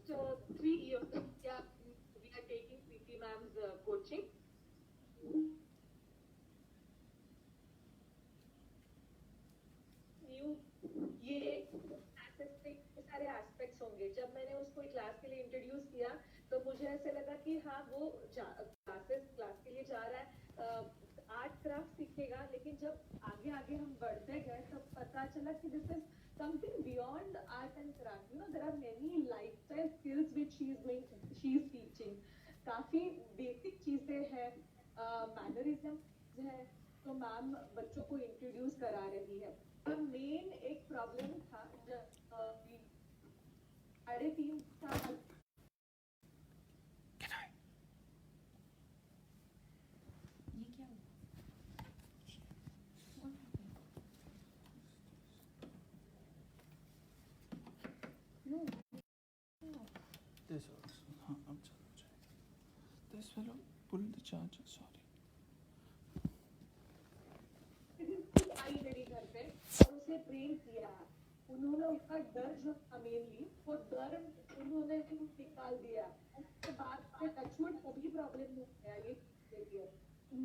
last 3 years, yeah, we are taking Preeti ma'am's coaching. New ये सारे aspects होंगे। जब मैंने उसको क्लास के लिए इंट्रोड्यूस किया तो मुझे ऐसे लगा कि हाँ वो क्लास के लिए जा रहा है, आर्ट क्राफ्ट सीखेगा, लेकिन जब आगे आगे हम बढ़ते गए तब पता चला कि this is something beyond art and craft. You know, there are many lifestyle skills which she is teaching. काफी बेसिक चीजें हैं, मैनरिज्म है, तो मैम बच्चों को इंट्रोड्यूस करा रही है। मेन एक प्रॉब्लम था जब 3.5 साल This also. हाँ अब चलो जाएगा. This fellow pulled the charger. Sorry. आई मेरे घर पे और उसे ट्रेन किया। उन्होंने उसका डर जो था मेनली, वो डर उन्होंने निकाल दिया। उसके बाद से टचवुड कभी प्रॉब्लम नहीं आया ये लिए।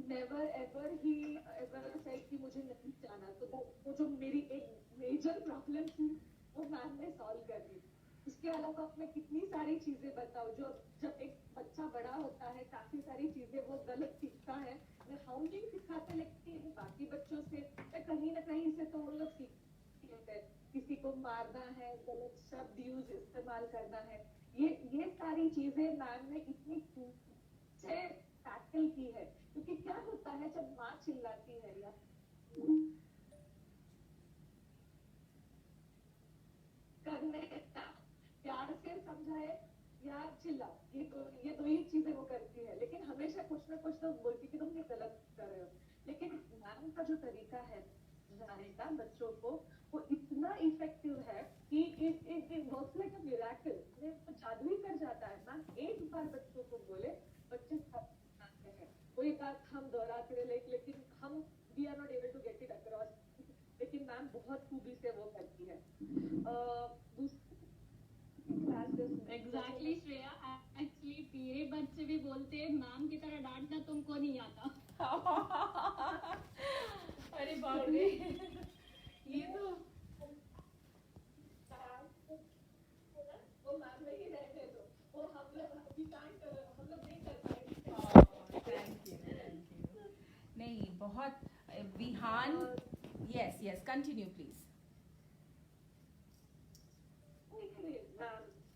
Never ever he ever said कि मुझे नहीं जाना। तो वो जो मेरी एक मेजर प्रॉब्लम थी वो मैम ने सॉल्व कर दी। उसके अलावा मैं कितनी सारी चीजें बताऊं, जो जब एक बच्चा बड़ा होता है काफी सारी चीजें वो गलत सीखता है। हम नहीं सिखाते, लेकिन बाकी बच्चों से कहीं ना कहीं से तो वो लोग सीखते हैं। किसी को मारना है, गलत शब्द यूज इस्तेमाल करना है, ये सारी चीजें मैम ने इतनी से टैकल की है। क्योंकि क्या होता है जब माँ चिल्लाती है या करने प्यार से समझाए या चिल्लाओ, ये दो ही चीजें वो करती है, लेकिन हमेशा कुछ ना कुछ तो बोलती कि तुम ये गलत कर रहे हो। लेकिन मैम का जो तरीका है समझाने का बच्चों को, वो इतना इफेक्टिव है कि it works like a miracle. वो जादू ही कर जाता है। मैम एक बार बच्चों को बोले, बच्चे समझते हैं। वही बात हम दोहराते रहे, लेकिन हम we are not able to get it across, लेकिन मैम बहुत खूबी से वो करती है। एग्जैक्टली श्रेया, एक्चुअली मेरे बच्चे भी बोलते हैं मैम की तरह डांटना तुमको नहीं आता। अरे बाप रे, ये तो वो मैम नहीं रहते तो वो हम लोग नहीं कर पाएंगे। Thank you. नहीं बहुत विहान, यस कंटिन्यू प्लीज।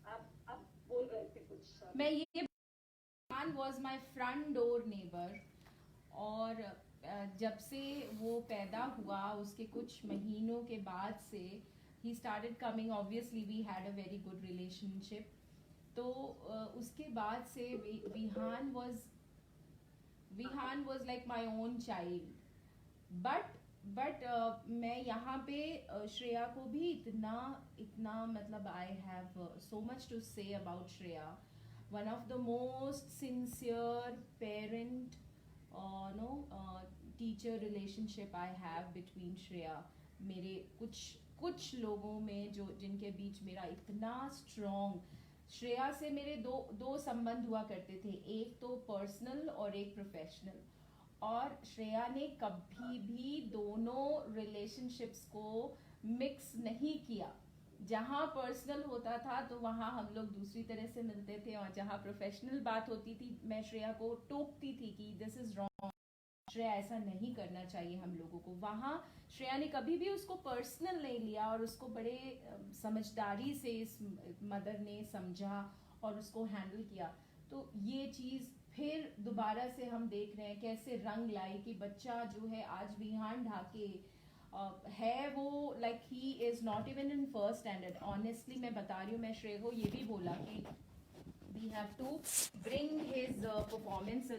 आप बोल रहे थे कुछ। मैं ये Vihaan was my front door neighbour, और जब से वो पैदा हुआ उसके कुछ महीनों के बाद से he started coming, obviously we had a very good relationship. तो उसके बाद से Vihaan was like my own child. but मैं यहाँ पे श्रेया को भी इतना मतलब I have so much to say about Shreya. One of the most sincere parent teacher relationship I have between Shreya. मेरे कुछ लोगों में जिनके बीच मेरा इतना स्ट्रॉन्ग, श्रेया से मेरे दो संबंध हुआ करते थे, एक तो पर्सनल और एक प्रोफेशनल। और श्रेया ने कभी भी दोनों रिलेशनशिप्स को मिक्स नहीं किया। जहाँ पर्सनल होता था तो वहाँ हम लोग दूसरी तरह से मिलते थे, और जहाँ प्रोफेशनल बात होती थी मैं श्रेया को टोकती थी कि दिस इज रॉन्ग, श्रेया ऐसा नहीं करना चाहिए हम लोगों को। वहाँ श्रेया ने कभी भी उसको पर्सनल नहीं लिया, और उसको बड़े समझदारी से इस मदर ने समझा और उसको हैंडल किया। तो ये चीज़ फिर दोबारा से हम देख रहे हैं कैसे रंग लाई कि बच्चा जो है आज विहान ढाके है, वो like he is not even in first standard. Honestly मैं बता रही हूँ, मैं श्रेया को ये भी बोला कि we have to bring his performance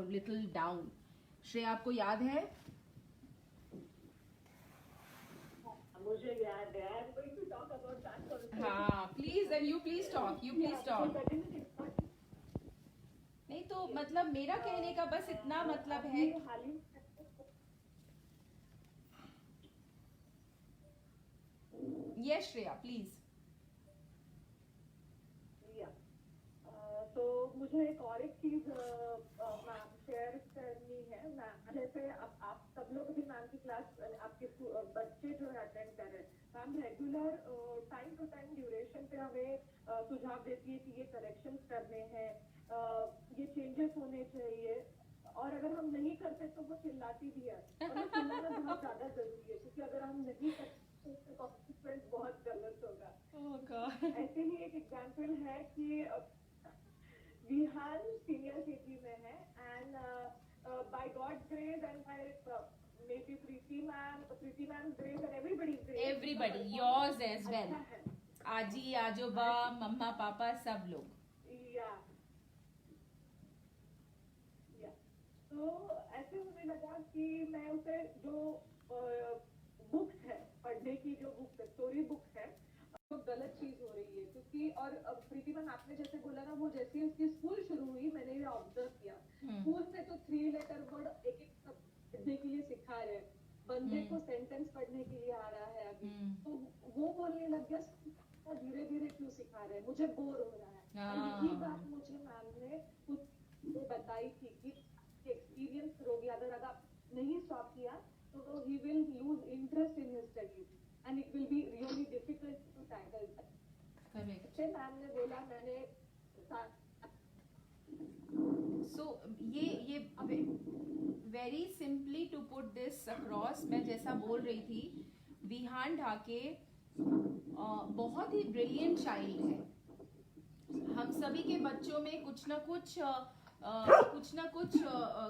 little down. Shreya आपको याद है? मुझे याद है। I'm going to talk about that also. हाँ please, and you please talk, नहीं तो मतलब मेरा कहने का बस इतना मतलब है। Yes Shreya please. तो मुझे एक चीज मैम शेयर करनी है मैम, जैसे अब आप सब लोग भी मैम की क्लास आपके बच्चे जो है अटेंड कर रहे हैं, ma'am regular time to time duration पे हमें सुझाव देती है कि ये करेक्शंस करने हैं, ये चेंजेस होने चाहिए, और अगर हम नहीं करते तो वो चिल्लाती भी है, और वो चिल्लाना बहुत ज्यादा जरूरी है, क्योंकि अगर हम नहीं करते तो उसका कॉन्सिक्वेंस बहुत गलत होगा। Oh God. ऐसे ही एक एग्जाम्पल है कि विहान सीनियर केजी में है, and by God grace and by maybe Preeti ma'am grace and Everybody, yours as well. आजी आजोबा मम्मा पापा सब लोग। या तो ऐसे होने लगा कि मैं उसे जो बुक्स है पढ़ने की, जो बुक्स है स्टोरी बुक्स है, तो गलत चीज हो रही है, क्योंकि और प्रीति मैम आपने जैसे बोला ना, वो जैसे ही उसकी स्कूल शुरू हुई मैंने ये ऑब्जर्व किया, स्कूल में तो 3 लेटर वर्ड एक एक पढ़ने के लिए सिखा रहे हैं, बंदे को सेंटेंस पढ़ने के लिए आ रहा है अभी, तो वो बोलने लग गया धीरे धीरे क्यों सिखा रहे हैं, मुझे बोर हो रहा है। और यही बात मुझे मैम ने कुछ बताई थी कि एक्सपीरियंस करोगे, अगर आप नहीं स्टॉप किया तो he will lose interest in his studies and it will be really difficult to tackle. Correct. Ma'am ने बोला, मैंने सो ये very simply to put this across, मैं जैसा बोल रही थी, विहान ढाके बहुत ही ब्रिलियंट चाइल्ड है। हम सभी के बच्चों में कुछ ना कुछ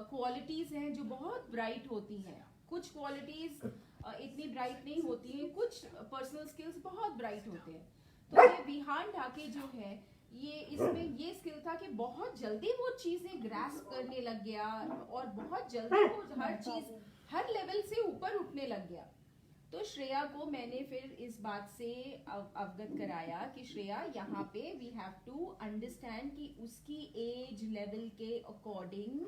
क्वालिटीज हैं जो बहुत ब्राइट होती हैं, कुछ क्वालिटीज इतनी ब्राइट नहीं होती हैं, कुछ पर्सनल स्किल्स बहुत ब्राइट होते हैं। तो ये विहान ढाके जो है, ये इसमें ये स्किल था कि बहुत जल्दी वो चीजें ग्रास्प करने लग गया, और बहुत जल्दी वो हर चीज हर लेवल से ऊपर उठने लग गया। तो श्रेया को मैंने फिर इस बात से अवगत कराया कि श्रेया, यहाँ पे वी हैव टू अंडरस्टैंड कि उसकी एज लेवल के अकॉर्डिंग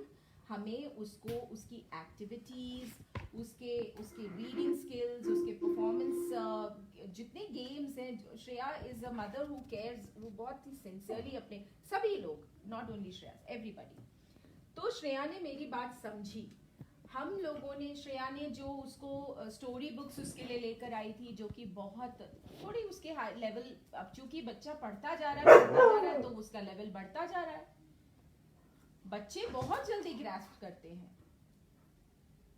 हमें उसको उसकी एक्टिविटीज, उसके रीडिंग स्किल्स, उसके परफॉर्मेंस, जितने गेम्स हैं, Shreya is a mother who cares, वो बहुत ही सिंसियरली अपने सभी लोग, नॉट ओनली श्रेया, एवरीबॉडी। तो श्रेया ने मेरी बात समझी। हम लोगों ने, श्रेया ने जो उसको स्टोरी बुक्स उसके लिए लेकर आई थी, जो कि बहुत थोड़ी उसके हाई लेवल, अब चूंकि बच्चा पढ़ता जा रहा है तो उसका लेवल बढ़ता जा रहा है, बच्चे बहुत जल्दी ग्रास्प करते हैं।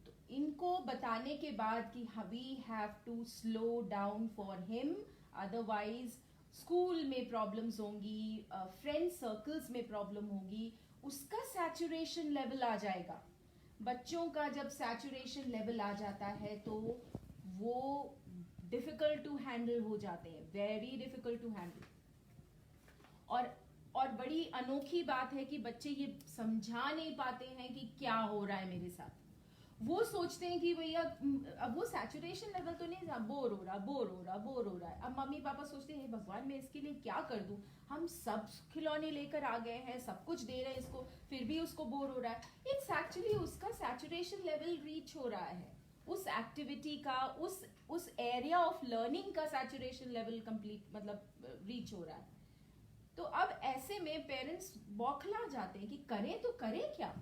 तो इनको बताने के बाद कि we have to slow down for him, otherwise school में प्रॉब्लम्स होंगी, फ्रेंड सर्कल्स में प्रॉब्लम होगी, उसका सैचुरेशन लेवल आ जाएगा। बच्चों का जब सैचुरेशन लेवल आ जाता है तो वो डिफिकल्ट टू हैंडल हो जाते हैं, वेरी डिफिकल्ट टू हैंडल। और बड़ी अनोखी बात है कि बच्चे ये समझा नहीं पाते हैं कि क्या हो रहा है मेरे साथ। वो सोचते हैं कि भैया अब वो सैचुरेशन लेवल तो नहीं था, बोर हो रहा है। अब मम्मी पापा सोचते हैं भगवान मैं इसके लिए क्या कर दूं, हम सब खिलौने लेकर आ गए हैं, सब कुछ दे रहे हैं इसको, फिर भी उसको बोर हो रहा है। इट्स एक्चुअली उसका सैचुरेशन लेवल रीच हो रहा है, उस एक्टिविटी का, उस एरिया ऑफ लर्निंग का सैचुरेशन लेवल कंप्लीट मतलब रीच हो रहा है। तो अब ऐसे में पेरेंट्स बौखला जाते हैं कि करें तो करें क्या।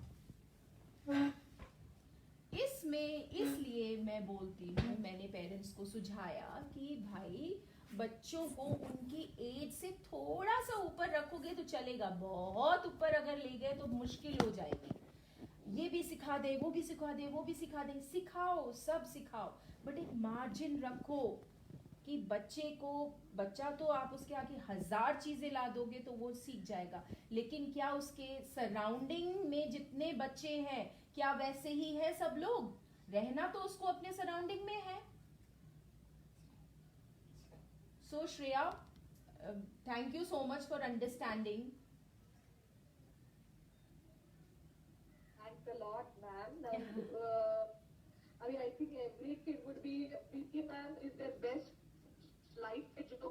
इसलिए मैं बोलती हूँ, मैंने पेरेंट्स को सुझाया कि भाई बच्चों को उनकी एज से थोड़ा सा ऊपर रखोगे तो चलेगा, बहुत ऊपर अगर ले गए तो मुश्किल हो जाएगी। ये भी सिखा दे, वो भी सिखा दे, वो भी सिखा दे, सिखाओ, सब सिखाओ, बट एक मार्जिन रखो कि बच्चा तो आप उसके आगे 1000 चीजें ला दोगे तो वो सीख जाएगा, लेकिन क्या उसके सराउंडिंग में जितने बच्चे हैं क्या वैसे ही है सब लोग? रहना तो उसको अपने सराउंडिंग में है। So Shreya, thank you so much for understanding. Thanks a lot, ma'am. I mean, I think every kid would be, Preeti ma'am is their best life पे जो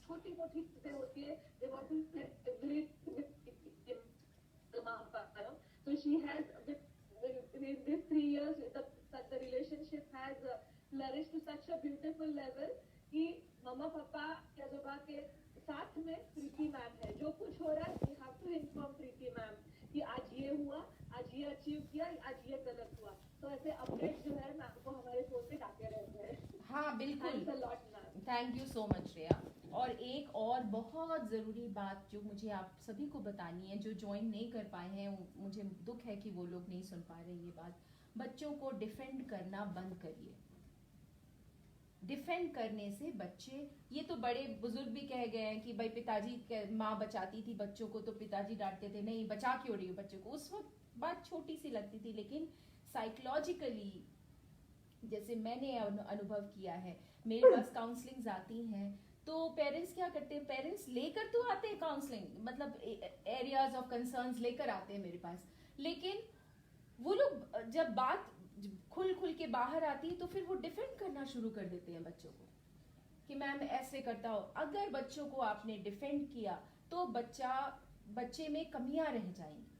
छोटी मोटी चीजें होती है, they want to spend every so she has in these 3 years the relationship has flourished to such a beautiful level कि मम्मा पापा आजोबा के साथ में प्रीति मैम है, जो कुछ हो रहा है we have to inform Preeti ma'am कि आज ये हुआ, आज ये अचीव किया, आज ये गलत हुआ। तो ऐसे अपडेट जो है मैम को हमारे फोन पे आते रहते हैं। हाँ बिल्कुल, thanks a lot ma'am. Thank you so much Shreya. और एक और बहुत ज़रूरी बात जो मुझे आप सभी को बतानी है, जो ज्वाइन नहीं कर पाए हैं, मुझे दुख है कि वो लोग नहीं सुन पा रहे ये बात। बच्चों को डिफेंड करना बंद करिए। डिफेंड करने से बच्चे, ये तो बड़े बुजुर्ग भी कह गए हैं कि भाई पिताजी माँ बचाती थी बच्चों को तो पिताजी डांटते थे, नहीं बचा क्यों रही हो बच्चों को। उस वक्त बात छोटी सी लगती थी, लेकिन साइकोलॉजिकली जैसे मैंने अनुभव किया है, मेरे पास काउंसलिंग्स आती हैं तो पेरेंट्स क्या करते हैं, पेरेंट्स लेकर तो आते हैं काउंसलिंग, मतलब एरियाज ऑफ कंसर्न्स लेकर आते हैं मेरे पास, लेकिन वो लोग जब बात खुल खुल के बाहर आती है तो फिर वो डिफेंड करना शुरू कर देते हैं बच्चों को कि मैम ऐसे करता हो। अगर बच्चों को आपने डिफेंड किया तो बच्चे में कमियां रह जाएंगी।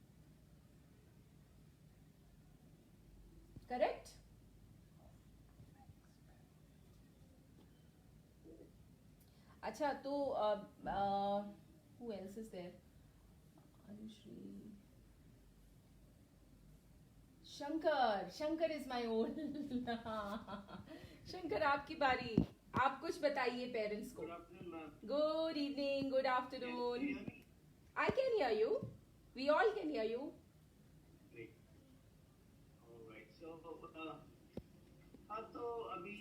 करेक्ट? अच्छा, तो who else is there? Anushri, Shankar is my own. Shankar आपकी बारी, आप कुछ बताइए पेरेंट्स को। Good evening, good afternoon. I can hear you, we all can hear you. हाँ, तो अभी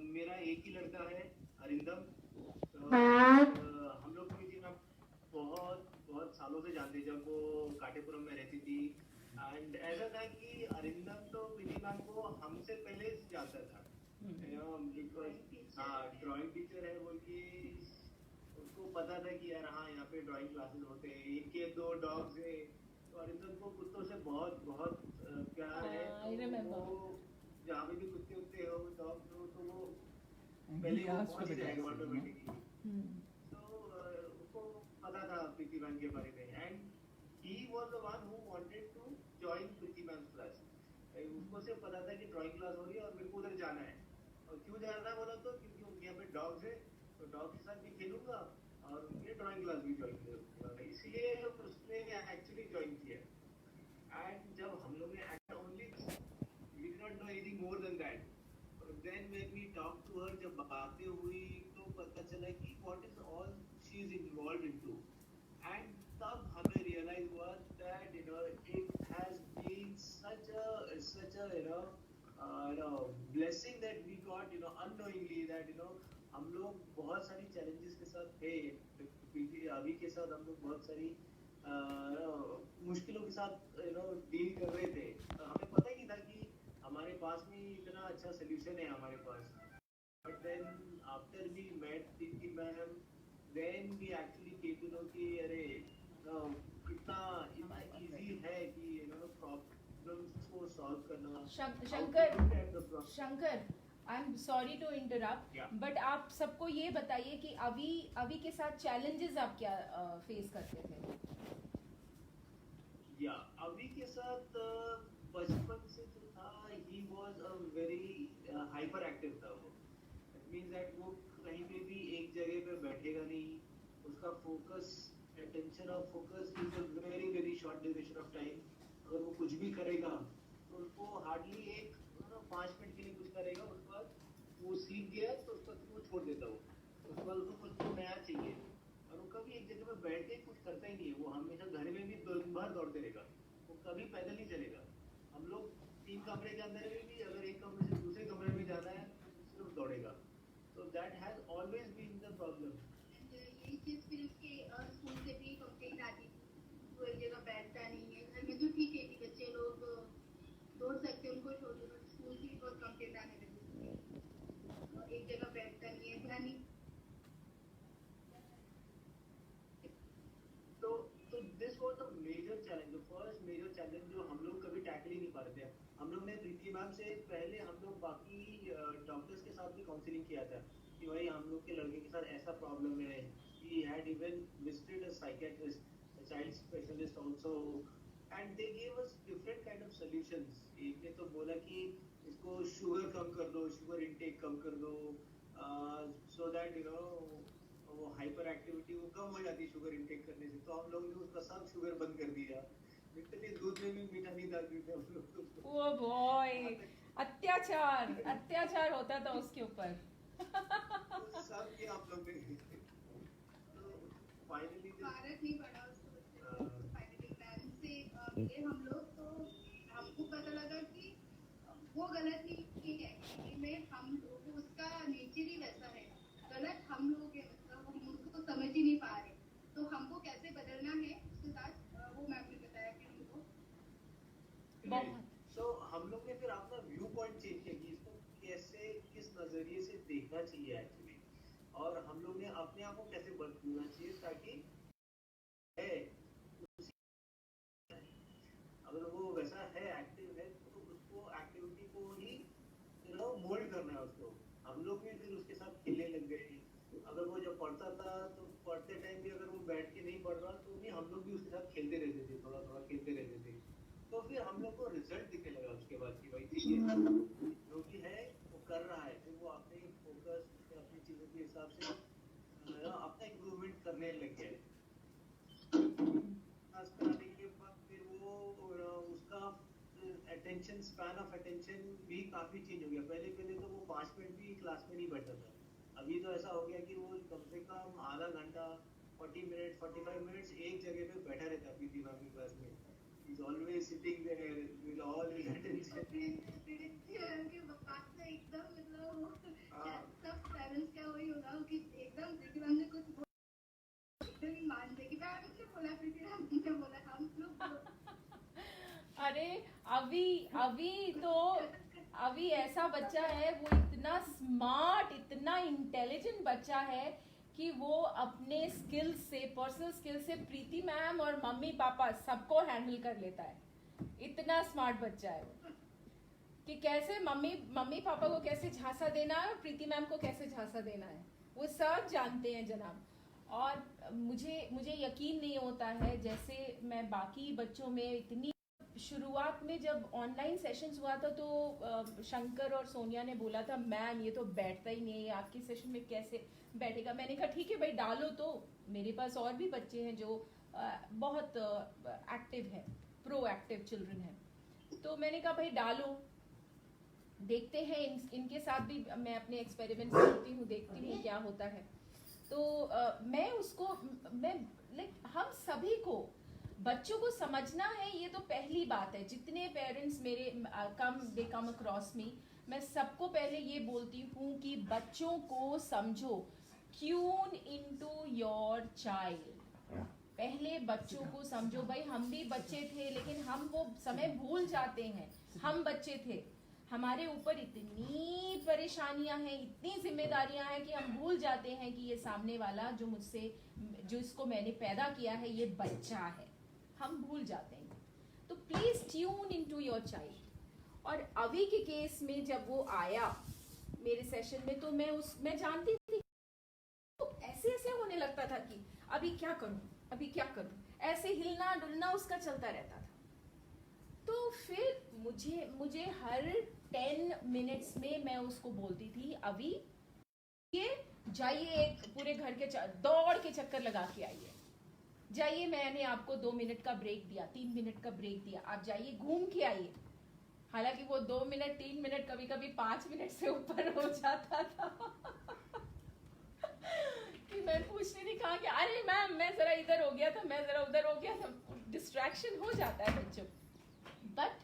मेरा एक ही लड़का है अरिंदम। तो हम लोग को जी ना बहुत बहुत सालों से जानते, जब वो काटेपुरम में रहती थी। एंड ऐसा था कि अरिंदम तो प्रीति मैम को हमसे पहले से जानता था, हाँ ड्राइंग टीचर है बोल के उसको पता था कि यार हाँ यहाँ पे ड्राइंग क्लासेस होते हैं। एक के दो डॉग्स है, तो अरिंदम को कुत्तों से बहुत बहुत प्यार है। तो वो जहाँ पे भी कुत्ते उत्ते हो डॉग हो तो वो पहले वो पहुंच ही जाएगा ऑटोमेटिकली। तो उसको पता था प्रीति मैम के बारे में, and he was the one who wanted to join Preeti ma'am class. उसको सिर्फ पता था कि ड्राइंग क्लास हो रही है और मेरे को उधर जाना है। और क्यों जाना है बोला तो क्योंकि उनके यहाँ पे डॉग्स है, तो डॉग के साथ भी खेलूंगा और उनकी ड्राइंग क्लास भी ज्वाइन करूंगा, इसलिए उसने एक्चुअली ज्वाइन किया। एंड जब हम लोग ने only we did not know anything more than that, then when we talk to her, जब बातें हुई तो पता चला कि what is all she is involved into. And तब हमें रियलाइज हुआ that you know it has been such a blessing that we got, unknowingly, that हम लोग बहुत सारी challenges के साथ थे। अभी के साथ हम लोग बहुत सारी मुश्किलों के साथ डील कर रहे थे। तो हमें पता ही नहीं था कि हमारे पास में इतना अच्छा सोल्यूशन है हमारे पास। But then after we met Preeti ma'am, then we actually came to know कि अरे कितना इजी है कि प्रॉब्लम्स को सॉल्व करना। Shankar, I am sorry to interrupt, but आप सबको ये बताइए कि अभी के साथ चैलेंजेस आप क्या फेस करते थे? या अभी के साथ बचपन से जो था, he was a very hyper active था वो। इट मींस दैट वो कहीं पे भी एक जगह पे बैठेगा नहीं, उसका focus, attention of focus is a very very short duration of time. अगर वो कुछ भी करेगा तो उसको हार्डली 5 मिनट के लिए कुछ करेगा, उसके बाद वो सीख गया तो उसका वो छोड़ देता वो, उसके बाद उसको कुछ तो नया चाहिए। और वो कभी एक जगह पे बैठ के कुछ करता ही नहीं है, वो हमेशा घर में भी दिन भर दौड़ते रहेगा, वो कभी पैदल नहीं चलेगा। हम लोग 3 कमरे के अंदर में भी अगर एक कमरे से दूसरे कमरे में जाना है तो सिर्फ दौड़ेगा। तो that has always been the problem. ये चीज फिर उसके स्कूल से भी कंप्लेंट आती थी, वो एक जगह बैठता नहीं है। घर में तो ठीक है कि बच्चे लोग दौड़ सकते हैं, उनको छोड़ दो, स्कूल की बहुत कंप्लेंट आने लगी, एक जगह बैठता नहीं है, ध्यान नहीं। तो this was the major challenge, the first major challenge जो हम लोग कभी टैकल ही नहीं पा रहे थे। हम लोग ने प्रीति मैम से पहले हम लोग बाकी डॉक्टर्स के साथ भी काउंसलिंग किया था कि भाई हम लोग के लड़के के साथ ऐसा प्रॉब्लम है। He had even visited a psychiatrist, a child specialist also, and they gave us different kind of solutions. एक ने तो बोला कि इसको शुगर कम कर दो, शुगर इनटेक कम कर दो, so that you know वो हाइपर एक्टिविटी वो कम हो जाती है शुगर इनटेक करने से, तो हम लोग ने उसका सब शुगर बंद कर दिया, लिटरली दूध में भी मीठा नहीं डालते थे हम लोग तो। ओ बॉय, अत्याचार अत्याचार होता था उसके ऊपर। तो सब किया आप लोग ने। तो फाइनली भारत नहीं पड़ा उसको बच्चे फाइनल एग्जाम से मिले हम लोग, तो हमको पता लगा कि वो गलत नहीं है, में हम लोग उसका नेचर ही वैसा है, गलत हम लोग हैं, मतलब हम उसको समझ ही नहीं पा रहे, तो हमको कैसे बदलना है उसके साथ वो मैम ने बताया कि हमको। तो हम लोग ने फिर अपना व्यू पॉइंट चेंज किया कि इसको कैसे किस नजरिए से देखना चाहिए एक्चुअली, और हम लोग ने अपने आप को कैसे बदलना चाहिए ताकि है अगर वो वैसा है एक्टिव है तो उसको एक्टिविटी को ही यू नो मोल्ड करना है उसको। हम लोग भी फिर उसके साथ खेलने लग गए। अगर वो जब पढ़ता था तो पढ़ते टाइम भी अगर वो बैठ के नहीं पढ़ रहा तो भी हम लोग भी उसके साथ खेलते रहते थे, थोड़ा थोड़ा खेलते रहते थे। तो फिर हम लोग को रिजल्ट दिखने लगा उसके बाद कि भाई ठीक है जो भी है वो कर रहा है, फिर वो अपने फोकस अपनी चीजों के हिसाब से अपना इम्प्रूवमेंट करने लग गया है। क्लास कराने के बाद फिर वो उसका अटेंशन स्पैन ऑफ अटेंशन भी काफी चेंज हो गया। पहले पहले तो वो 5 मिनट भी क्लास में नहीं बैठता था, अभी तो ऐसा हो गया कि वो कम से कम आधा घंटा 40 मिनट 45 मिनट्स एक जगह पे बैठा रहता है पीटी मैम की क्लास में। He's always sitting there with all his attention. के बात से एकदम मतलब सब पेरेंट्स का वही होगा कि एकदम प्रीति मैम ने कुछ एकदम ही मान दे कि मैम ने बोला, प्रीति मैम ने बोला, हम लोग अरे अभी अभी तो अभी ऐसा बच्चा है, वो इतना स्मार्ट इतना इंटेलिजेंट बच्चा है कि वो अपने स्किल से पर्सनल स्किल से प्रीति मैम और मम्मी पापा सबको हैंडल कर लेता है। इतना स्मार्ट बच्चा है वो कि कैसे मम्मी पापा को कैसे झांसा देना है और प्रीति मैम को कैसे झांसा देना है वो सब जानते हैं जनाब। और मुझे यकीन नहीं होता है, जैसे मैं बाकी बच्चों में इतनी शुरुआत में जब ऑनलाइन सेशंस हुआ था तो शंकर और सोनिया ने बोला था मैम ये तो बैठता ही नहीं है, आपके सेशन में कैसे बैठेगा। मैंने कहा ठीक है भाई डालो। तो मेरे पास और भी बच्चे हैं जो बहुत एक्टिव हैं, प्रो एक्टिव चिल्ड्रन हैं, तो मैंने कहा भाई डालो, देखते हैं इनके साथ भी मैं अपने एक्सपेरिमेंट करती हूँ, देखती हूँ क्या होता है। तो मैं हम सभी को बच्चों को समझना है, ये तो पहली बात है। जितने पेरेंट्स मेरे दे कम अक्रॉस मी, मैं सबको पहले ये बोलती हूँ कि बच्चों को समझो, ट्यून इनटू योर चाइल्ड। पहले बच्चों को समझो। भाई हम भी बच्चे थे लेकिन हम वो समय भूल जाते हैं। हम बच्चे थे, हमारे ऊपर इतनी परेशानियां हैं, इतनी जिम्मेदारियां हैं कि हम भूल जाते हैं कि ये सामने वाला जो इसको मैंने पैदा किया है ये बच्चा है, हम भूल जाते हैं। तो please tune into your child. और अभी के केस में जब वो आया मेरे सेशन में तो मैं जानती थी, तो ऐसे होने लगता था कि अभी क्या करूं, ऐसे हिलना डुलना उसका चलता रहता था। तो फिर मुझे हर 10 मिनट्स में मैं उसको बोलती थी अभी ये जाइए, एक पूरे घर के दौड़ के चक्कर लगा के आइए, जाइए, मैंने आपको 2 मिनट का ब्रेक दिया, 3 मिनट का ब्रेक दिया, आप जाइए घूम के आइए। हालांकि वो 2 मिनट 3 मिनट कभी कभी 5 मिनट से ऊपर हो जाता था कि मैं पूछने नहीं कहा कि अरे मैम मैं जरा इधर हो गया था, मैं जरा उधर हो गया था, डिस्ट्रैक्शन हो जाता है बच्चों। बट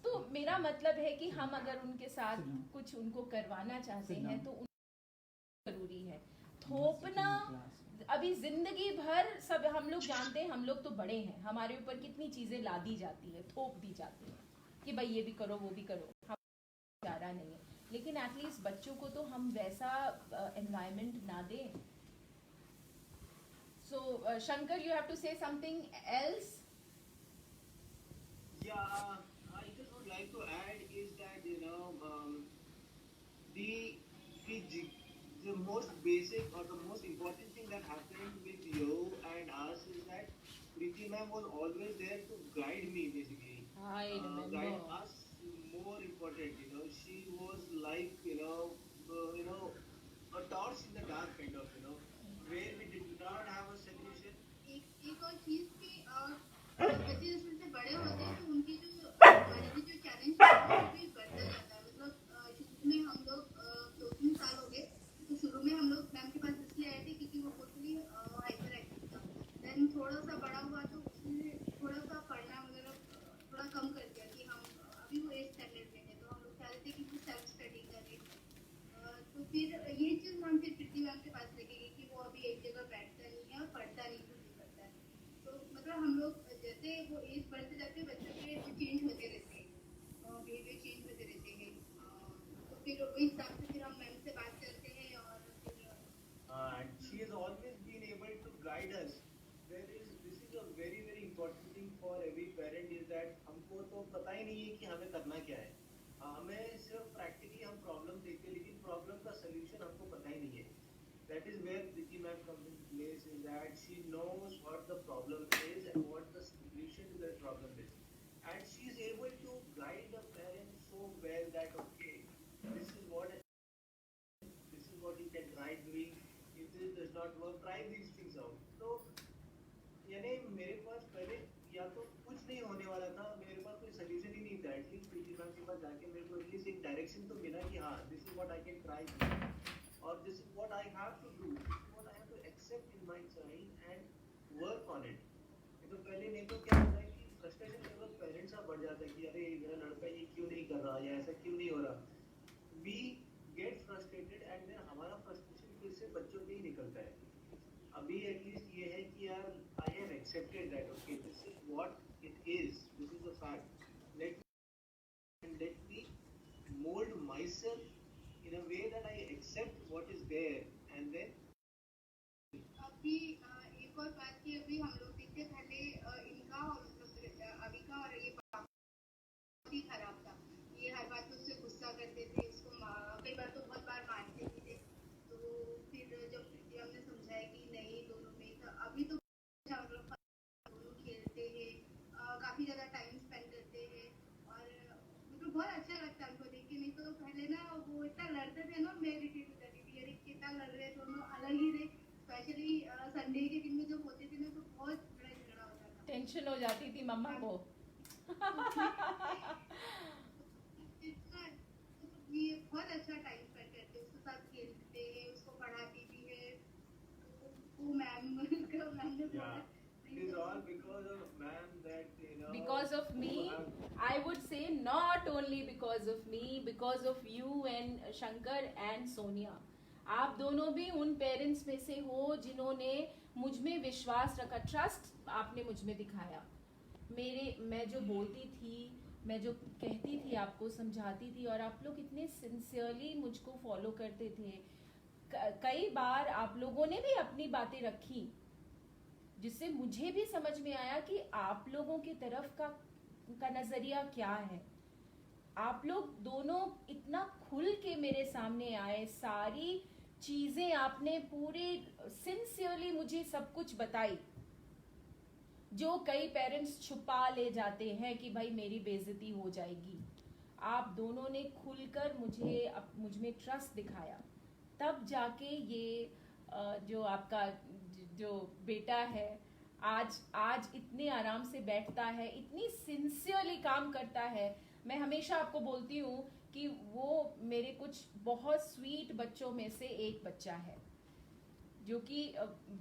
तो मेरा मतलब है कि हम अगर उनके साथ कुछ उनको करवाना चाहते हैं तो जरूरी है। थोपना अभी जिंदगी भर सब हम लोग जानते हैं, हम लोग तो बड़े हैं, हमारे ऊपर कितनी चीजें ला दी जाती है, थोप दी जाती है कि भाई ये भी करो वो भी करो, हम जा रहा नहीं है। लेकिन एटलीस्ट बच्चों को तो हम वैसा एनवायरनमेंट ना दें। So Shankar, you have to say something else. Yeah, I just would like to add is that the most basic or the most important thing that happened with you and us is that Preeti ma'am was always there to guide me basically. I remember. Guide us more important. She was like हम लोग जैसे वो as बढ़ते जाते बच्चों के change होते रहते हैं, बिहेवियर चेंज होते रहते हैं, तो फिर उस हिसाब से फिर हम मैम से बात करते हैं और फिर and she has always been able to guide us. This is a very important thing for every parent is that हमको तो पता ही नहीं है कि हमें करना क्या है, हमें सिर्फ प्रैक्टिकली हम प्रॉब्लम देखते हैं लेकिन प्रॉब्लम का सोल्यूशन हमको पता ही नहीं है. That is where Priti ma'am comes in place, is that she knows what the problem is and what the solution to that problem is, and she is able to guide the parents so well that okay, this is what you can try doing. If this does not work, try these things out. So यानी मेरे पास पहले या तो कुछ नहीं होने वाला था, मेरे पास कोई सोल्यूशन ही नहीं था. एटलीस्ट प्रीति मैम के पास जाके मेरे को एटलीस्ट एक डायरेक्शन तो मिला कि हाँ, this is what I can try और this is what I have to do, what I have to accept in my child and work on it. तो पहले नहीं तो क्या होता है कि फ्रस्ट्रेशन लेवल पेरेंट्स का बढ़ जाता है कि अरे मेरा लड़का ये क्यों नहीं कर रहा या ऐसा क्यों नहीं हो रहा. We get frustrated and then हमारा फ्रस्ट्रेशन फिर से बच्चों पे ही निकलता है. अभी एटलीस्ट ये है कि यार I have accepted that okay this is what it is, this is the fact, let me mould myself in a way that I accept what is there and then अभी एक और बात की अभी हम लोग देखते पहले इनका और मतलब अभी का और ये बहुत ही खराब था. ये हर बात पे उससे गुस्सा करते थे, उसको कई बार तो बहुत बार मारते भी थे. तो फिर जब प्रीति हमने समझाया कि नहीं दोनों में तो अभी तो हम लोग दोनों खेलते हैं, काफी ज्यादा टाइम स्पेंड करते हैं और मुझे बहुत अच्छा लगता है उनको देख के. नहीं तो पहले ना वो इतना लड़ते थे ना, मैं इरिटेट हो जाती थी अरे कितना लड़ रहे दोनों अलग ही थे. स्पेशली संडे के दिन में जब होते थे ना तो बहुत बड़ा झगड़ा होता था, टेंशन हो जाती थी मम्मा को. ये बहुत अच्छा टाइम स्पेंड करते हैं, उसके साथ खेलते हैं, उसको पढ़ाती भी है. वो मैम ने बोला it is all because of ma'am that you know Because of me, I would say not only because of me, because of you and Shankar and Sonia. आप दोनों भी उन पेरेंट्स में से हो जिन्होंने मुझ में विश्वास रखा. ट्रस्ट आपने मुझ में दिखाया. मैं जो बोलती थी, मैं जो कहती थी, आपको समझाती थी और आप लोग इतने सिंसियरली मुझको फॉलो करते थे. कई बार आप लोगों ने भी अपनी बातें रखी जिससे मुझे भी समझ में आया कि आप लोगों की तरफ का नजरिया क्या है. आप लोग दोनों इतना खुल के मेरे सामने आए, सारी चीजें आपने पूरे सिंसियरली मुझे सब कुछ बताई जो कई पेरेंट्स छुपा ले जाते हैं कि भाई मेरी बेइज्जती हो जाएगी. आप दोनों ने खुलकर मुझ में ट्रस्ट दिखाया. तब जाके ये जो आपका जो बेटा है आज इतने आराम से बैठता है, इतनी सिंसियरली काम करता है. मैं हमेशा आपको बोलती हूँ कि वो मेरे कुछ बहुत स्वीट बच्चों में से एक बच्चा है जो कि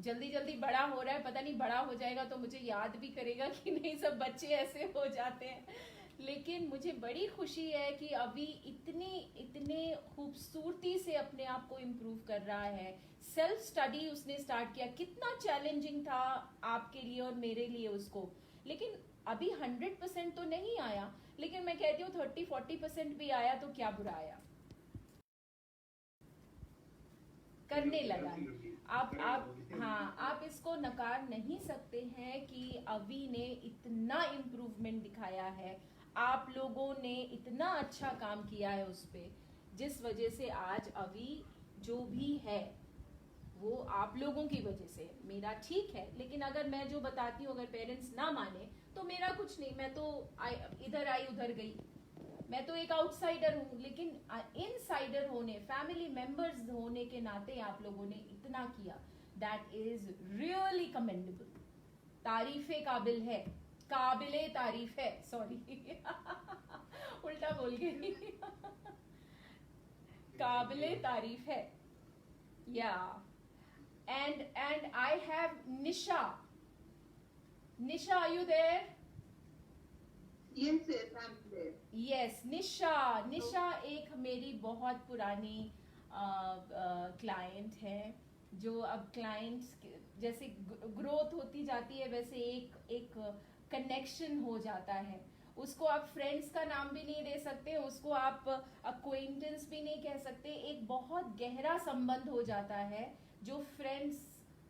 जल्दी बड़ा हो रहा है. पता नहीं बड़ा हो जाएगा तो मुझे याद भी करेगा कि नहीं, सब बच्चे ऐसे हो जाते हैं. लेकिन मुझे बड़ी खुशी है कि अभी इतने खूबसूरती से अपने आप को इम्प्रूव कर रहा है. सेल्फ स्टडी उसने स्टार्ट किया. कितना चैलेंजिंग था आपके लिए और मेरे लिए उसको, लेकिन अभी 100% तो नहीं आया, लेकिन मैं कहती हूँ 30-40% भी आया तो क्या बुरा आया. करने लगा. आप इसको नकार नहीं सकते हैं कि अवी ने इतना इम्प्रूवमेंट दिखाया है. आप लोगों ने इतना अच्छा काम किया है उस पे, जिस वजह से आज अवी जो भी है वो आप लोगों की वजह से. मेरा ठीक है, लेकिन अगर मैं जो बताती हूँ अगर पेरेंट्स ना माने तो मेरा कुछ नहीं. मैं तो इधर आई उधर गई. मैं तो एक आउटसाइडर हूँ, लेकिन इनसाइडर होने, फैमिली मेंबर्स होने के नाते आप लोगों ने इतना किया. That is really commendable. तारीफे काबिल है, काबिले तारीफ है. सॉरी उल्टा बोल गई. काबिले तारीफ है. Yeah and I have Nisha. are you there? Yes, yes, I'm there. Yes, Nisha एक मेरी बहुत पुरानी क्लाइंट है जो अब क्लाइंट्स जैसे ग्रोथ होती जाती है वैसे एक एक कनेक्शन हो जाता है। उसको आप फ्रेंड्स का नाम भी नहीं दे सकते, उसको आप अक्वेंटेंस भी नहीं कह सकते, एक बहुत गहरा संबंध हो जाता है जो फ्रेंड्स,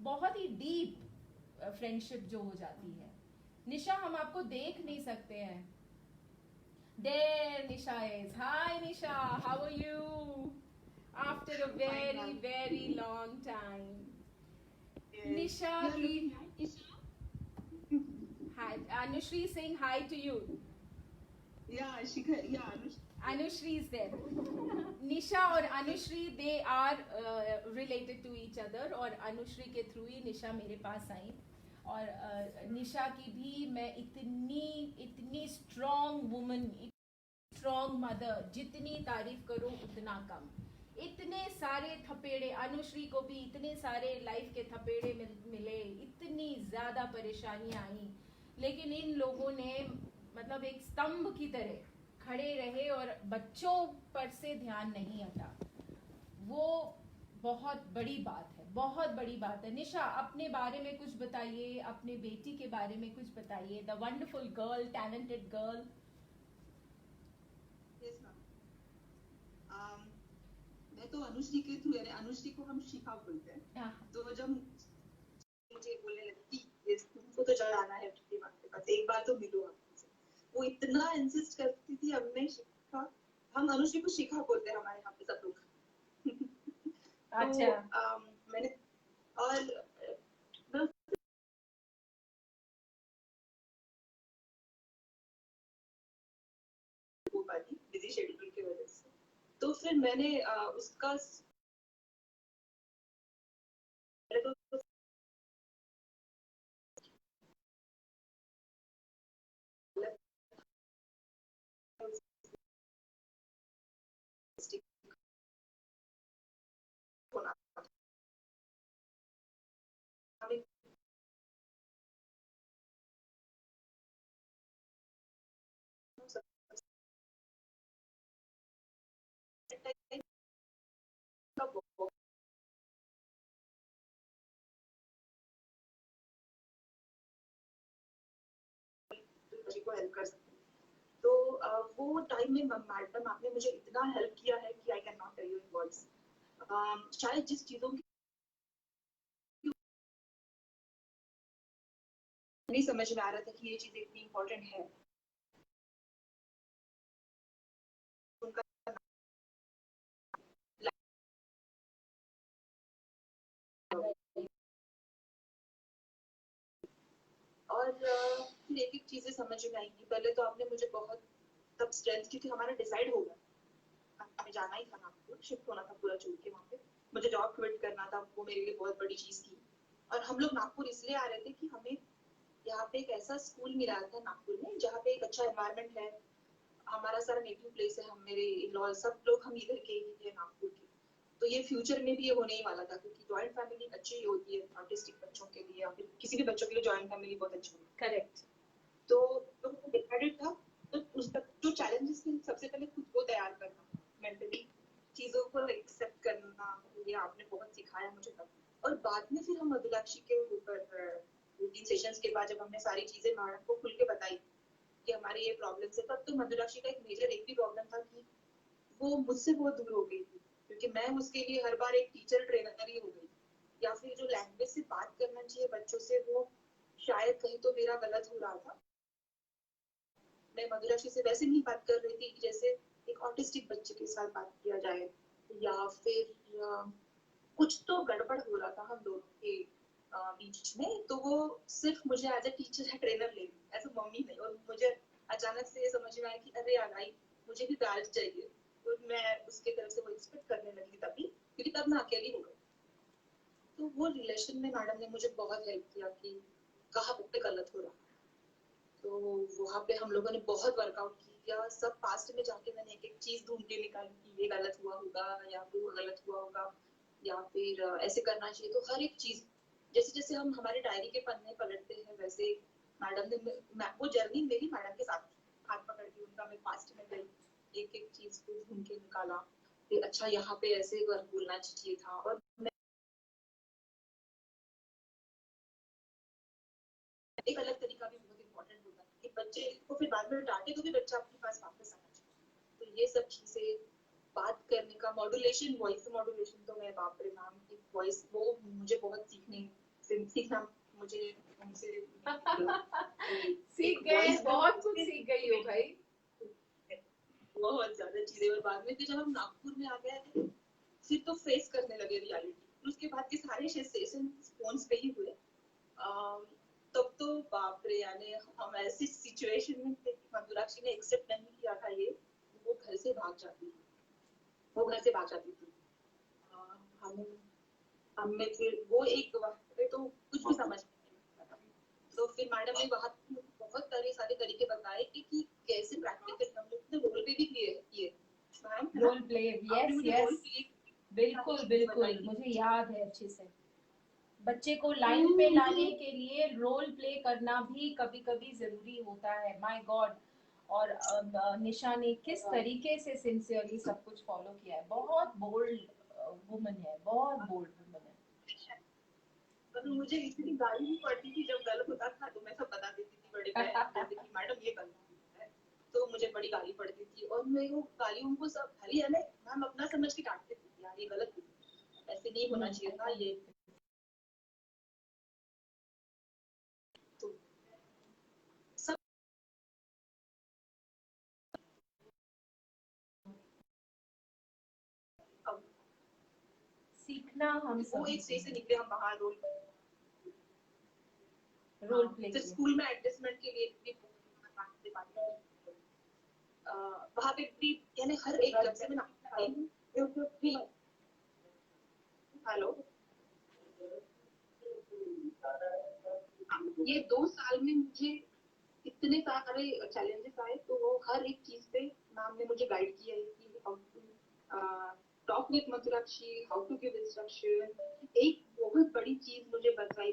बहुत ही डीप फ्रेंडशिप जो हो जाती है। निशा हम आपको देख नहीं सकते हैं। There Nisha is. Hi Nisha, how are you? After a very very long time. Nisha की hi, Anushri is saying hi to you. Anushri is there. Nisha और Anushri they are related to each other और Anushri के through ही निशा मेरे पास आई। और निशा की भी मैं इतनी स्ट्रॉन्ग वुमन, स्ट्रॉन्ग मदर, जितनी तारीफ करूं उतना कम। इतने सारे थपेड़े, अनुश्री को भी इतने सारे लाइफ के थपेड़े मिले, इतनी ज्यादा परेशानियां आई, लेकिन इन लोगों ने मतलब एक स्तंभ की तरह खड़े रहे और बच्चों पर से ध्यान नहीं हटा। वो बहुत बड़ी बात है, बहुत बड़ी बात है। निशा अपने बारे में कुछ बताइए, अपने बेटी के बारे में कुछ बताइए। The wonderful girl, talented girl. मैं तो अनुश्री के थ्रू, यानी अनुश्री को हम शिखा बोलते हैं, तो जब मुझे बोलने लगती तुमको तो जाना है वहां पे, बस एक बार तो मिलो हमसे, वो इतना इंसिस्ट करती थी। अब मैं शिखा, हम अनुश्री को शिखा बोलते हैं हमारे यहाँ पे सब लोग। अच्छा। तो मैंने और मैं वो पाती बिजी शेड्यूल की वजह से, तो फिर मैंने उसका को हेल्प कर सकते हैं। तो वो टाइम में मैडम आपने मुझे इतना हेल्प किया है कि I can not tell you in words. शायद जिस चीजों की नहीं समझ में आ रहा था कि ये चीज इतनी इम्पोर्टेंट है, उनका और फिर एक एक चीजें समझ में आएंगी। पहले तो आपने मुझे बहुत तब स्ट्रेंथ, क्योंकि हमारा डिसाइड हो गया, हमें जाना ही था नागपुर, शिफ्ट होना था पूरा छोड़ के वहाँ पे, मुझे जॉब क्विट करना था, वो मेरे लिए बहुत बड़ी चीज थी। और हम लोग नागपुर इसलिए आ रहे थे कि हमें यहाँ पे एक ऐसा स्कूल मिला था नागपुर में जहाँ पे एक अच्छा एनवायरनमेंट है, हमारा सारा नेटिव प्लेस है, हम मेरे इन-लॉज सब लोग हम इधर के ही थे नागपुर के। तो ये फ्यूचर में भी ये होने ही वाला था, क्योंकि जॉइंट फैमिली अच्छी ही होती है ऑटिस्टिक बच्चों के लिए, या फिर किसी भी बच्चों के लिए जॉइंट फैमिली बहुत अच्छी होती है। करेक्ट। तो डिसाइडेड था। तो उस तक जो चैलेंजेस थे, सबसे पहले खुद को तैयार करना, मेंटली चीजों को एक्सेप्ट करना, ये आपने बहुत सिखाया मुझे तब। और बाद में फिर हम मधुराक्षी के ऊपर रूटीन सेशंस के बाद जब हमने सारी चीजें मैडम को खुल के बताई कि हमारे ये प्रॉब्लम्स है, तब तो मधुराक्षी का एक मेजर एक भी प्रॉब्लम था कि वो मुझसे बहुत दूर हो गई थी, क्योंकि मैं उसके लिए हर बार एक टीचर ट्रेनर ही हो गई, या फिर जो लैंग्वेज से बात करना चाहिए बच्चों से वो शायद कहीं तो मेरा गलत हो रहा था। मैं मधुराक्षी से वैसे नहीं बात कर रही थी जैसे एक ऑटिस्टिक बच्चे के साथ बात किया जाए, या फिर कुछ तो गड़बड़ हो रहा था हम दोनों के बीच में। तो वो सिर्फ मुझे एज ए टीचर या ट्रेनर ले रही, एज ए मम्मी नहीं। और मुझे अचानक से ये समझ में आया कि अरे यार आई, मुझे भी गाइड चाहिए। तो मैं उसके तरफ से वो एक्सपेक्ट करने लगी तभी, क्योंकि तब मैं अकेली हो गई। तो वो रिलेशन में मैडम ने मुझे बहुत हेल्प किया कि कहाँ पे गलत हो रहा। तो वहाँ पे हम लोगों ने बहुत वर्कआउट किया, सब पास्ट में जाके मैंने एक एक चीज ढूंढ के निकाली कि ये गलत हुआ होगा या फिर वो गलत हुआ होगा, या फिर ऐसे करना चाहिए। तो हर एक चीज जैसे जैसे हम हमारे डायरी के पन्ने पलटते हैं, वैसे मैडम ने वो जर्नी मेरी मैडम के साथ हाथ पकड़ के उनका मैं पास्ट में गई, एक एक चीज को ढूंढ के निकाला कि अच्छा यहाँ पे ऐसे बोलना चाहिए था। और एक अलग तरीका भी बहुत इम्पोर्टेंट होता है कि बच्चे को फिर बाद में डांटे तो भी बच्चा आपके पास वापस आना चाहिए। तो ये सब चीजें, बात करने का मॉड्यूलेशन, वॉइस मॉड्यूलेशन, तो मैं बाप रे मैम की वॉइस, वो मुझे बहुत सीखना मुझे उनसे सीख गए, बहुत कुछ सीख गई हो भाई। बहुत ज्यादा चीजें। और बाद में फिर जब हम नागपुर में आ गए थे, फिर तो फेस करने लगे रियलिटी। उसके बाद के सारे सेशन फोन्स पे ही हुए। तब तो बाप रे, यानी हम ऐसी सिचुएशन में थे कि मधुराक्षी ने एक्सेप्ट नहीं किया था ये, वो घर से भाग जाती थी, वो घर से भाग जाती थी। हम हमने फिर वो एक वक्त पे तो कुछ भी समझ नहीं आता। तो फिर मैडम ने वहाँ बहुत सारे तरीके बताए कि कैसे प्रैक्टिकल, हम लोग ने रोल पे भी किए ma'am, role play, yes yes, बिल्कुल बिल्कुल, बताइए। मुझे याद है अच्छे से। बच्चे को लाइन पे लाने के लिए रोल प्ले करना भी कभी कभी जरूरी होता है, माय गॉड। और निशा ने किस तरीके से सिंसियरली सब कुछ फॉलो किया है, बहुत बोल्ड वुमन है, बहुत बोल्ड वुमन है। पर मुझे इतनी गाली भी पड़ती थी जब गलत होता था, तो मैं सब बता देती थी बड़े बहन, जैसे कि मैडम ये करना है, तो मुझे बड़ी गाली पड़ती थी। और मैं वो गाली उनको सब भली है ना मैम अपना समझ के डांटती थी, यार ये गलत है, ऐसे नहीं होना चाहिए था ये। तो सब अब सीखना हम वो सब एक स्टेज से निकले हम बाहर रोल प्ले फिर स्कूल में एडजस्टमेंट के लिए भी वहाँ पे भी, यानी हर एक जब से मैं आई हूँ। हेलो, ये 2 साल में मुझे इतने सारे चैलेंजेस आए, तो वो हर एक चीज पे मैम ने मुझे गाइड किया है कि how to talk with Madhurakshi, how to give instruction. एक बहुत बड़ी चीज मुझे बताई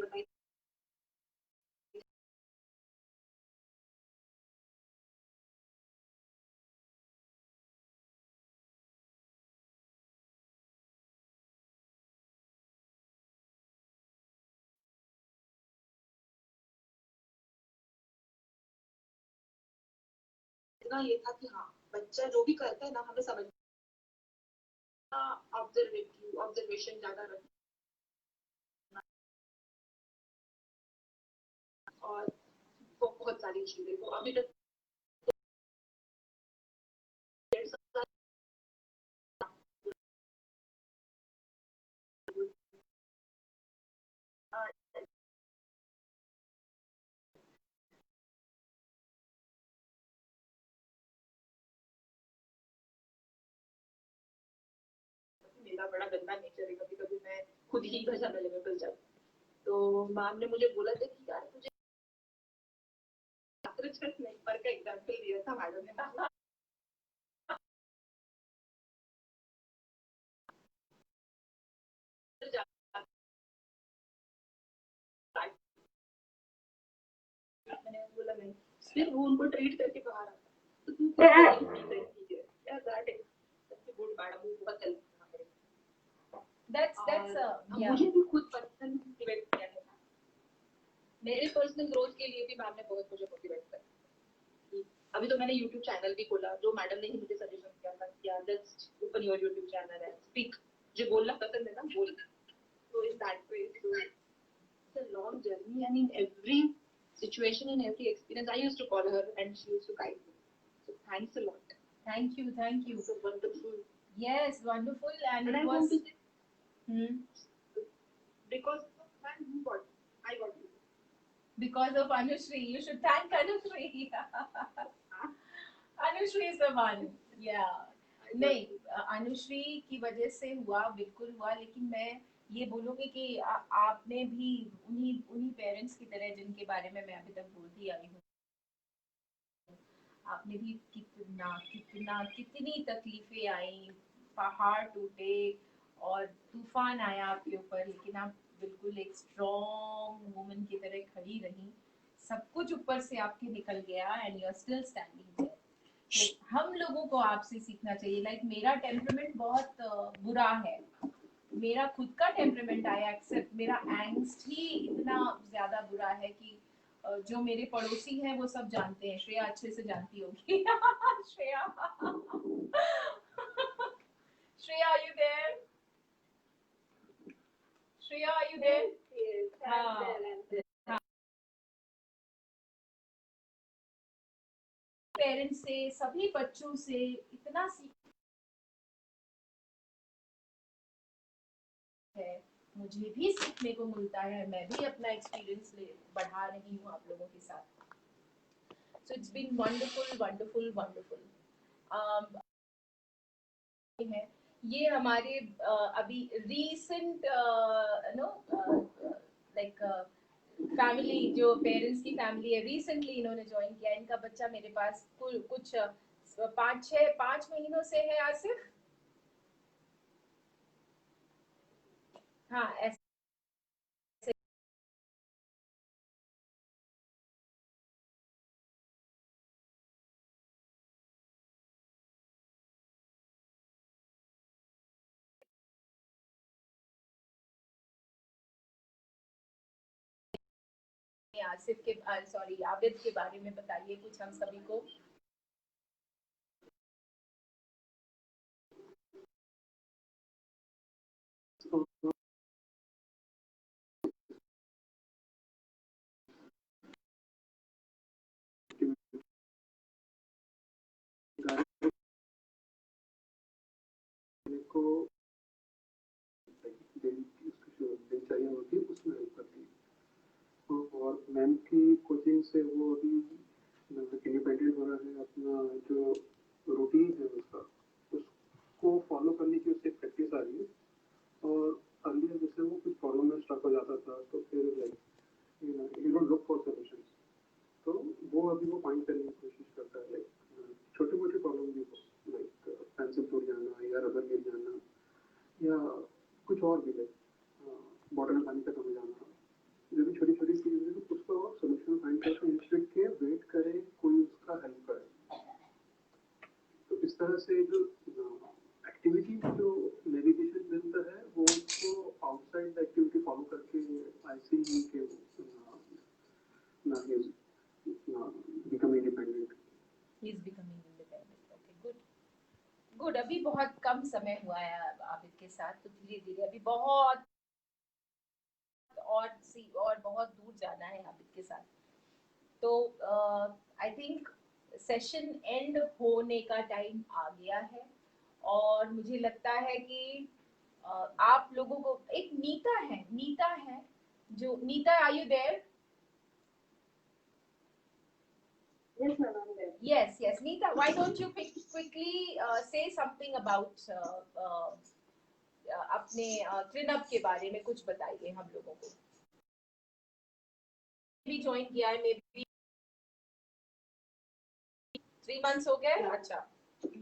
ना, ये था कि हाँ बच्चा जो भी करता है ना हमें समझना, ऑब्जर्वेशन ज्यादा रखना, और बहुत सारी चीजें। तो अभी तक मेरा बड़ा गंदा नेचर है, कभी कभी मैं खुद ही घर जाने लगे मिल जाती। तो मैम ने मुझे बोला था कि यार तुझे नहीं, पर का एग्जाम्पल दिया था मैडम ने। मैंने बोला नहीं, फिर वो उनको ट्रीट करके बाहर आता, तो तू क्या दैट इज गुड मैडम, वो बहुत हेल्प करना। that's yeah, मुझे भी खुद पर्सनल मोटिवेट किया है, मेरे पर्सनल ग्रोथ के लिए भी मैम ने बहुत मुझे मोटिवेट किया। अभी तो मैंने यूट्यूब चैनल भी खोला, जो मैडम ने ही मुझे सजेशन किया था कि यार just open your YouTube channel and speak, जो बोलना पसंद है ना बोल। तो in that way, so it's a long journey, and in every situation, in every experience, I used to call her and she used to guide me. So thanks a lot. thank you, So wonderful. yes, wonderful. And And I it want was to say, because of man, who got I got you. because of Anushri, you should thank Anushri. Anushri is the one, yeah. नहीं, अनुश्री की वजह से हुआ, बिल्कुल हुआ, लेकिन मैं ये बोलूँगी कि आपने भी उन्हीं उन्हीं पेरेंट्स की तरह जिनके बारे में मैं अभी तक बोलती आई हूँ, आपने भी कितना कितना कितनी तकलीफें आई, पहाड़ टूटे और तूफान आया आपके ऊपर, लेकिन आप बिल्कुल एक स्ट्रॉन्ग वुमन की तरह खड़ी रही, सब कुछ ऊपर से आपके निकल गया and you are still standing there. हम लोगों को आपसे सीखना चाहिए। लाइक मेरा टेम्परामेंट बहुत बुरा है, मेरा खुद का टेम्परामेंट आई एक्सेप्ट, मेरा एंग्स्ट ही इतना ज्यादा बुरा है कि जो मेरे पड़ोसी हैं वो सब जानते हैं, श्रेया अच्छे से जानती होगी। Shreya Shreya are you there? Shreya are you there? हाँ, पेरेंट्स से, सभी बच्चों से इतना सीख है, मुझे भी सीखने को मिलता है, मैं भी अपना एक्सपीरियंस बढ़ा रही हूँ आप लोगों के साथ। So it's been wonderful wonderful wonderful. है ये हमारे अभी रीसेंट नो लाइक फैमिली, जो पेरेंट्स की फैमिली है, रिसेंटली इन्होंने ज्वाइन किया। इनका बच्चा मेरे पास कुछ 5 महीनों से है आसिफ। हाँ ऐसे आसिफ के सॉरी आबिद के बारे में बताइए कुछ हम सभी को। को दिनचर्या होती है उसमें हेल्प करती है। और मैम की कोचिंग से वो अभी इंडिपेंडेंट हो रहा है, अपना जो रूटीन है उसको फॉलो करने की उससे प्रैक्टिस आ रही है। और अर्लियर जैसे वो कुछ प्रॉब्लम में स्टक हो जाता था तो फिर like you don't look for solutions, तो वो अभी वो फाइंड करने की कोशिश करता है। लाइक छोटी मोटी प्रॉब्लम भी हो, लाइक पेंसिल टूट जाना या रबर गिर जाना या कुछ और भी, लाइक बॉटल में पानी खत्म हो जाना, जो भी छोटी छोटी चीज़ें हैं उसका सोल्यूशन फाइंड करके इंस्टेड के वेट करे कोई उसका हेल्प करे। तो इस तरह से जो एक्टिविटी जो नेविगेशन मिलता है वो उसको आउटसाइड द एक्टिविटी फॉलो करके आई सी के become independent. He is becoming independent. Okay good good. अभी बहुत कम समय हुआ है आबिद के साथ, तो धीरे धीरे अभी बहुत और बहुत दूर जाना है आबिद के साथ। तो आई थिंक सेशन एंड होने का टाइम आ गया है और मुझे लगता है कि आप लोगों को एक नीता है जो Nita, are you there? Yes, ma'am, I'm there. Yes Neeta, why don't you quickly say something about अपने त्रिनव के बारे में कुछ बताइए हम लोगों को। भी ज्वाइन किया है, मे बी 3 months हो गए। अच्छा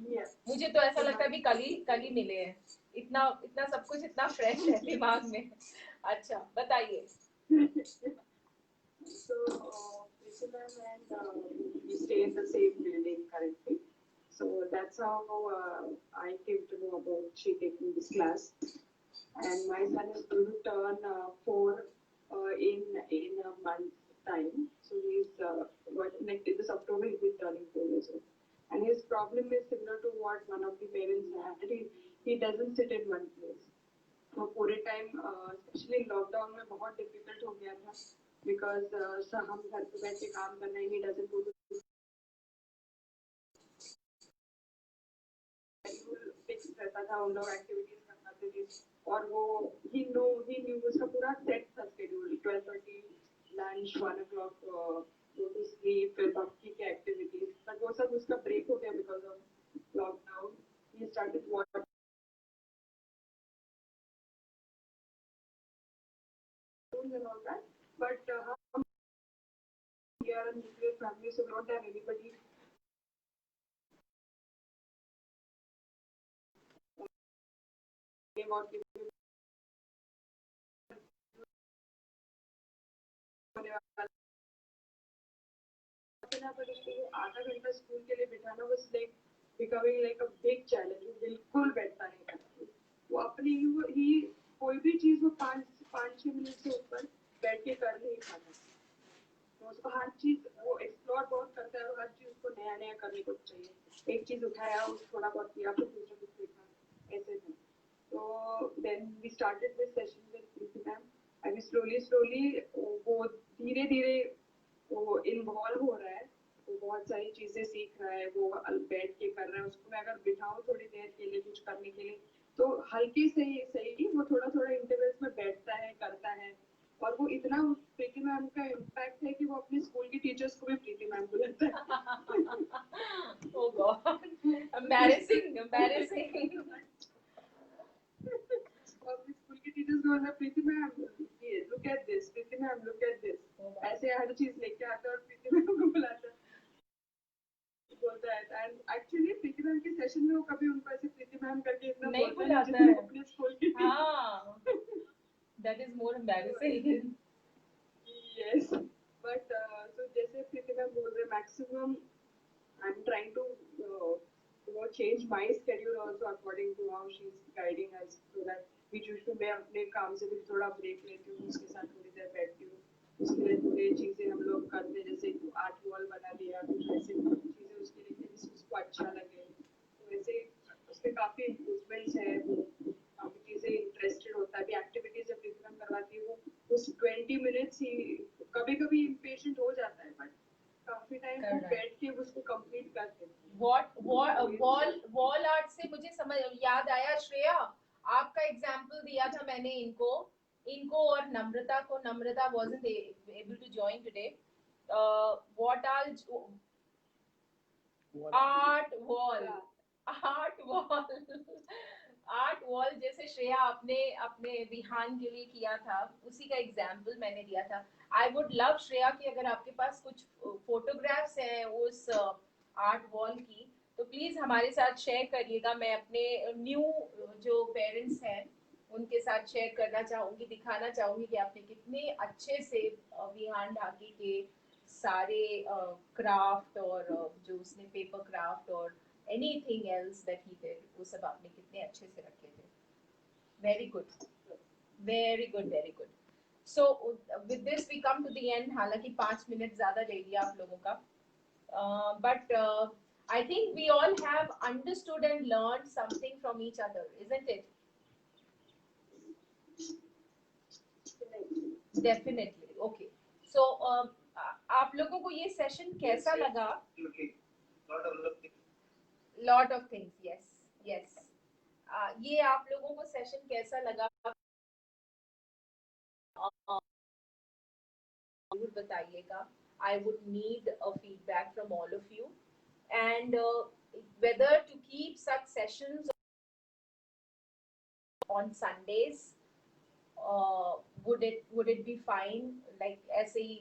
Yes. मुझे तो ऐसा लगता है अभी कल ही मिले हैं, इतना सब कुछ इतना फ्रेश है दिमाग में। अच्छा बताइए। So, Priscilla and we stay in the same building currently. So that's how I came to know about she taking this class. And my son is going to turn 4 in a month's time. So he's this October he'll be turning 4 years old. And his problem is similar to what one of the parents had. He doesn't sit in one place. तो पूरे time specially lockdown में बहुत difficult हो गया था because हम घर पे बैठ के काम करना ही डजंट गो टू फिक्स रहता था, उन लोग एक्टिविटीज करते थे और वो ही न्यू उसका पूरा सेट था schedule. 12:30 lunch, 1 o'clock go to sleep, फिर बाकी की एक्टिविटीज, बट वो सब उसका ब्रेक हो गया because of lockdown. He started watching and all that, but we are a nuclear family, so we don't have anybody about आधा घंटा स्कूल के लिए बिठाना was like becoming like a big challenge। बिल्कुल बैठता नहीं था वो अपनी ही कोई भी चीज वो 5-6 मिनट से ऊपर बैठ के कर नहीं पाता। तो उसको हर चीज वो एक्सप्लोर बहुत करता है और हर चीज उसको नया नया करने को चाहिए। एक चीज उठाया उस थोड़ा बहुत किया फिर दूसरा कुछ देखा ऐसे थे। तो then we started this session with Preeti ma'am and slowly वो धीरे धीरे वो इन्वॉल्व हो रहा है, वो बहुत सारी चीजें सीख रहा है, वो बैठ के कर रहा है। उसको मैं अगर बिठाऊं थोड़ी देर के लिए कुछ करने के लिए तो हल्की से ही सही वो थोड़ा थोड़ा इंटरवल्स में बैठता है, करता है। और वो इतना प्रीति मैम का इम्पैक्ट है कि वो अपने स्कूल की टीचर्स को भी प्रीति मैम बुलाता है। Oh God, embarrassing. और अपने स्कूल की टीचर्स को बोलता है प्रीति मैम ये look at this, Preeti ma'am look at this, ऐसे हर चीज लेके आता है और प्रीति मैम को बुलाता है, बोलता है। एंड एक्चुअली प्रीति मैम के सेशन में वो कभी उनको ऐसे प्रीति मैम करके इतना नहीं बुलाता है अपने स्कूल की। हाँ, that is more embarrassing. Yes, but so जैसे प्रीति मैम बोल रहे maximum I'm trying to change my schedule also according to how she's guiding us so that बीच बीच में मैं अपने काम से भी थोड़ा ब्रेक लेती हूँ, उसके साथ थोड़ी देर बैठती हूँ, उसके लिए थोड़ी चीजें हम लोग करते हैं जैसे आर्ट वॉल बना दिया, कुछ ऐसी चीजें उसके लिए जिसको अच्छा लगे। तो वैसे उसमें काफी इम्प्रूवमेंट्स है, वो काफी चीजें इंटरेस्टेड होता है। अभी एक्टिविटीज जब प्रोग्राम करवाती है वो उस 20 मिनट्स ही कभी कभी इम्पेशेंट हो जाता है बट काफी टाइम वो बैठ के उसको कंप्लीट करते हैं। वॉल आर्ट से मुझे समझ याद आया, श्रेया आपका एग्जाम्पल दिया था मैंने इनको और नम्रता को। नम्रता wasn't able to join today. What all art wall जैसे श्रेया आपने अपने विहान के लिए किया था, उसी का एग्जाम्पल मैंने दिया था। आई वुड लव श्रेया कि अगर आपके पास कुछ फोटोग्राफ्स हैं उस आर्ट वॉल की तो प्लीज हमारे साथ शेयर करिएगा। मैं अपने न्यू जो पेरेंट्स हैं उनके साथ शेयर करना चाहूंगी, दिखाना चाहूंगी कि आपने कितने अच्छे से विहान ढाकी के सारे क्राफ्ट और जो उसने पेपर क्राफ्ट और anything else that he did वो सब आपने कितने अच्छे से रखे थे। Very good, very good, very good. So with this we come to the end. हालांकि 5 मिनट ज्यादा ले लिया आप लोगों का, but I think we all have understood and learned something from each other, isn't it? Definitely. Okay. So आप लोगों को ये सेशन कैसा लगा? Lot of things. Yes, yes. ये आप लोगों को सेशन कैसा लगा? बताइएगा. I would need a feedback from all of you, and whether to keep such sessions on Sundays. Would it be fine? Like ऐसे ही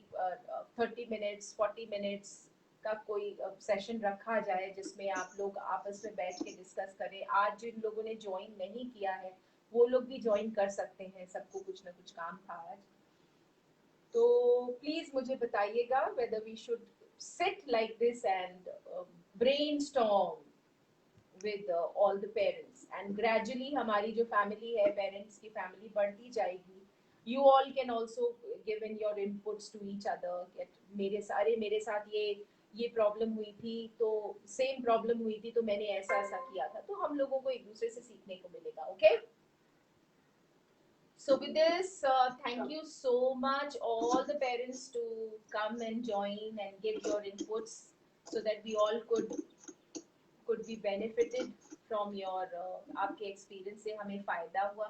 30 minutes, 40 minutes का कोई सेशन रखा जाए जिसमें आप लोग आपस में बैठ के डिस्कस करें. आज जिन लोगों ने ज्वाइन नहीं किया है वो लोग भी ज्वाइन कर सकते हैं, सबको कुछ ना कुछ काम था आज. तो प्लीज मुझे बताइएगा whether we should sit like this and brainstorm with all the parents, and gradually हमारी जो family है, parents की family बढ़ती जाएगी. You all can also give in your inputs to each other. मेरे साथ ये प्रॉब्लम हुई थी तो सेम प्रॉब्लम हुई थी तो मैंने ऐसा किया था, तो हम लोगों को एक दूसरे से सीखने को मिलेगा. Okay? So with this, thank you so much all the parents to come and join and give your inputs so that we all could be benefited from your आपके experience से हमें फायदा हुआ.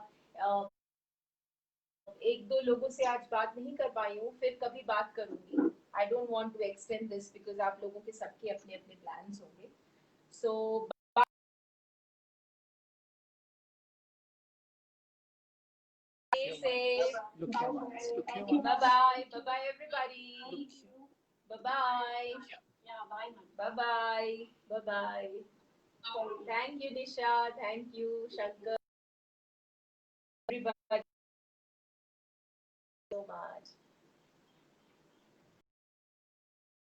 एक दो लोगों से आज बात नहीं कर पाई हूँ, फिर कभी बात करूंगी. I don't want to extend this because आप लोगों के सबके अपने अपने plans होंगे. So stay safe. Look here once. Look here Bye once. bye. Bye bye everybody. Bye bye. Yeah, bye, ma'am. Bye bye. Bye bye. Thank you, Nisha. Thank you, Shankar. Everybody so much.